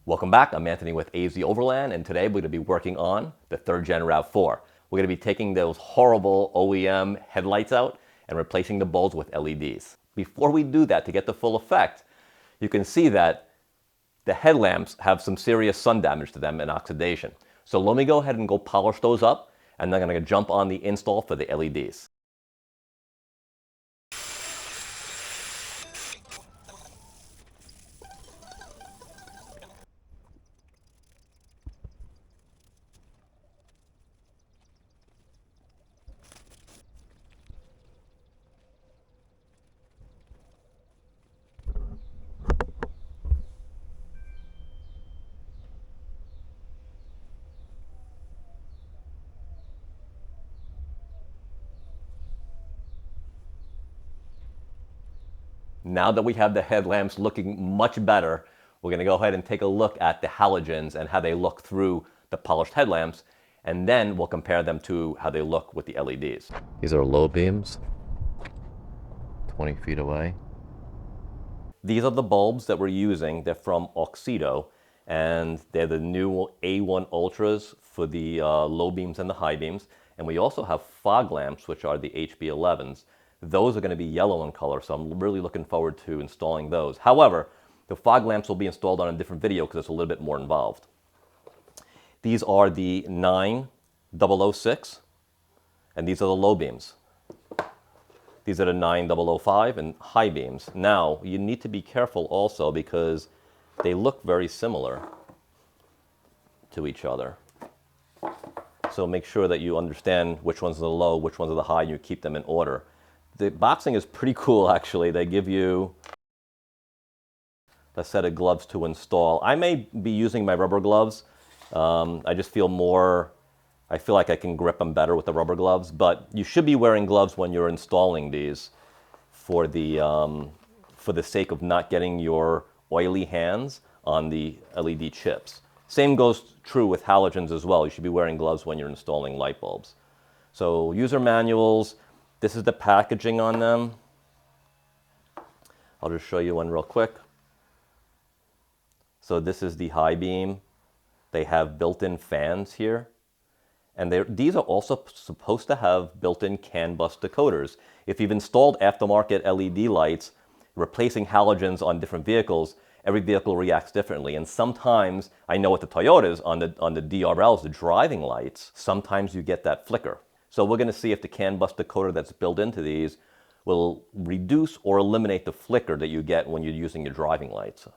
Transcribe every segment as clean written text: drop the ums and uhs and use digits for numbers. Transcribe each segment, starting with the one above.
Welcome back. I'm Anthony with AZ Overland, and today we're going to be working on the 3rd Gen RAV4. We're going to be taking those horrible OEM headlights out and replacing the bulbs with LEDs. Before we do that, to get the full effect, you can see that the headlamps have some serious sun damage to them and oxidation. So let me go ahead and go polish those up, and then I'm going to jump on the install for the LEDs. Now that we have the headlamps looking much better, we're going to go ahead and take a look at the halogens and how they look through the polished headlamps, and then we'll compare them to how they look with the LEDs. These are low beams, 20 feet away. These are the bulbs that we're using. They're from Oxido, and they're the new A1 Ultras for the low beams and the high beams. And we also have fog lamps, which are the HB11s. Those are going to be yellow in color, so I'm really looking forward to installing those. However, the fog lamps will be installed on a different video because it's a little bit more involved. These are the 9006, and these are the low beams. These are the 9005 and high beams. Now, you need to be careful also because they look very similar to each other. So make sure that you understand which ones are the low, which ones are the high, and you keep them in order. The boxing is pretty cool, actually. They give you a set of gloves to install. I may be using my rubber gloves. I just feel I feel like I can grip them better with the rubber gloves, but you should be wearing gloves when you're installing these for the sake of not getting your oily hands on the LED chips. Same goes true with halogens as well. You should be wearing gloves when you're installing light bulbs. So user manuals, this is the packaging on them. I'll just show you one real quick. So this is the high beam. They have built-in fans here. And these are also supposed to have built-in CAN bus decoders. If you've installed aftermarket LED lights, replacing halogens on different vehicles, every vehicle reacts differently. And sometimes, I know with the Toyotas, on the DRLs, the driving lights, sometimes you get that flicker. So we're going to see if the CAN bus decoder that's built into these will reduce or eliminate the flicker that you get when you're using your driving lights.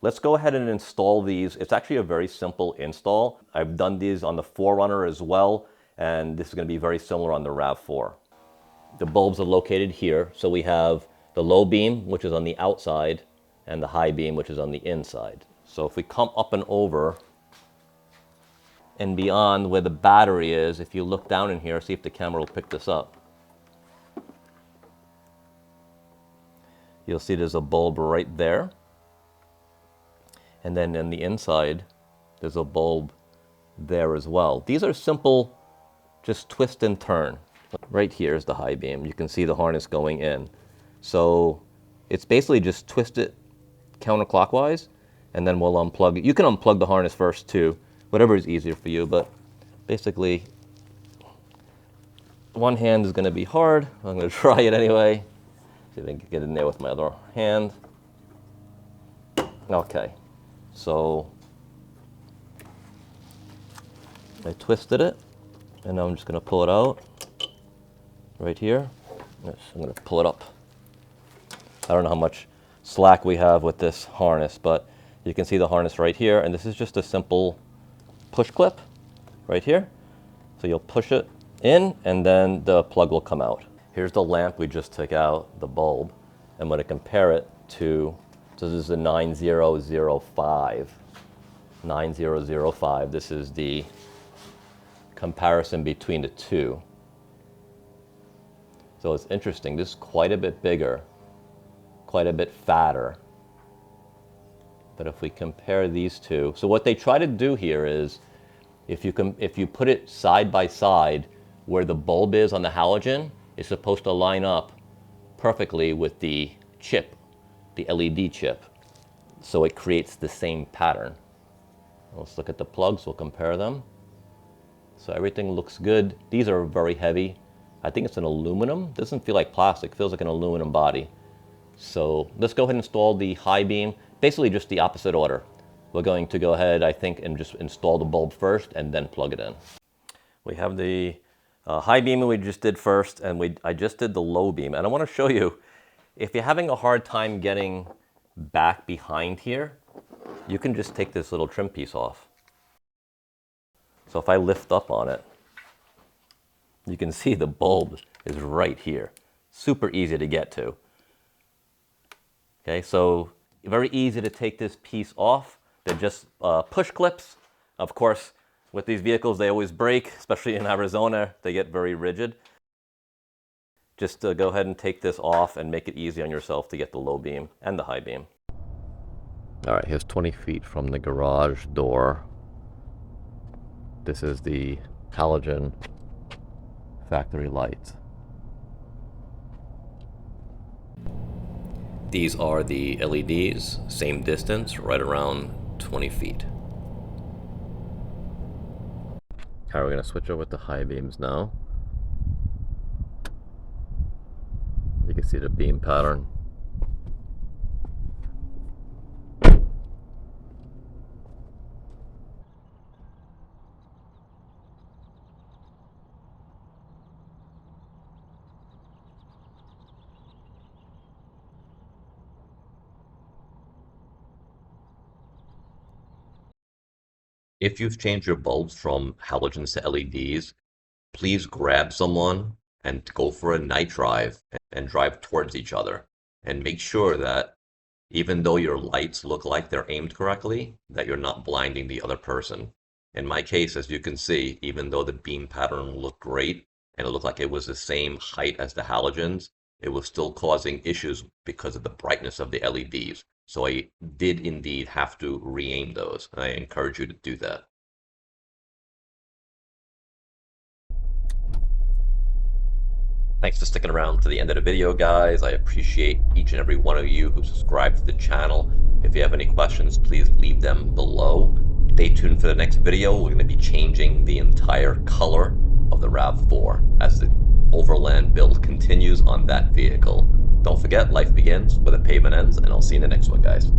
Let's go ahead and install these. It's actually a very simple install. I've done these on the 4Runner as well, and this is going to be very similar on the RAV4. The bulbs are located here. So we have the low beam, which is on the outside, and the high beam, which is on the inside. So if we come up and over and beyond where the battery is, if you look down in here, see if the camera will pick this up. You'll see there's a bulb right there. And then on the inside, there's a bulb there as well. These are simple, just twist and turn. Right here is the high beam. You can see the harness going in. So it's basically just twist it counterclockwise, and then we'll unplug it. You can unplug the harness first too, whatever is easier for you, but basically one hand is going to be hard. I'm going to try it anyway. See if I can get in there with my other hand. Okay. So I twisted it, and now I'm just going to pull it out right here. Yes, I'm going to pull it up. I don't know how much slack we have with this harness, but you can see the harness right here, and this is just a simple push clip right here. So you'll push it in, and then the plug will come out. Here's the lamp we just took out, the bulb. I'm going to compare it to, so this is the 9005. 9005, this is the comparison between the two. So it's interesting, this is quite a bit bigger, quite a bit fatter. But if we compare these two, so what they try to do here is, if you put it side by side, where the bulb is on the halogen is supposed to line up perfectly with the chip, the LED chip. So it creates the same pattern. Let's look at the plugs, we'll compare them. So everything looks good. These are very heavy. I think it's an aluminum. Doesn't feel like plastic, feels like an aluminum body. So let's go ahead and install the high beam, basically just the opposite order. We're going to go ahead, I think, and just install the bulb first and then plug it in. We have the high beam we just did first, and I just did the low beam. And I want to show you, if you're having a hard time getting back behind here, you can just take this little trim piece off. So if I lift up on it, you can see the bulb is right here. Super easy to get to. Okay, so very easy to take this piece off. They're just push clips. Of course, with these vehicles, they always break, especially in Arizona. They get very rigid. Just go ahead and take this off and make it easy on yourself to get the low beam and the high beam. All right, here's 20 feet from the garage door. This is the halogen factory lights. These are the LEDs, same distance, right around 20 feet. All right, we're gonna switch over to high beams now. You can see the beam pattern. If you've changed your bulbs from halogens to LEDs, please grab someone and go for a night drive and drive towards each other. And make sure that even though your lights look like they're aimed correctly, that you're not blinding the other person. In my case, as you can see, even though the beam pattern looked great and it looked like it was the same height as the halogens, it was still causing issues because of the brightness of the LEDs. So I did indeed have to re-aim those, and I encourage you to do that. Thanks for sticking around to the end of the video, guys. I appreciate each and every one of you who subscribed to the channel. If you have any questions, please leave them below. Stay tuned for the next video. We're going to be changing the entire color of the RAV4 as the Overland build continues on that vehicle. Don't forget, life begins where the pavement ends, and I'll see you in the next one, guys.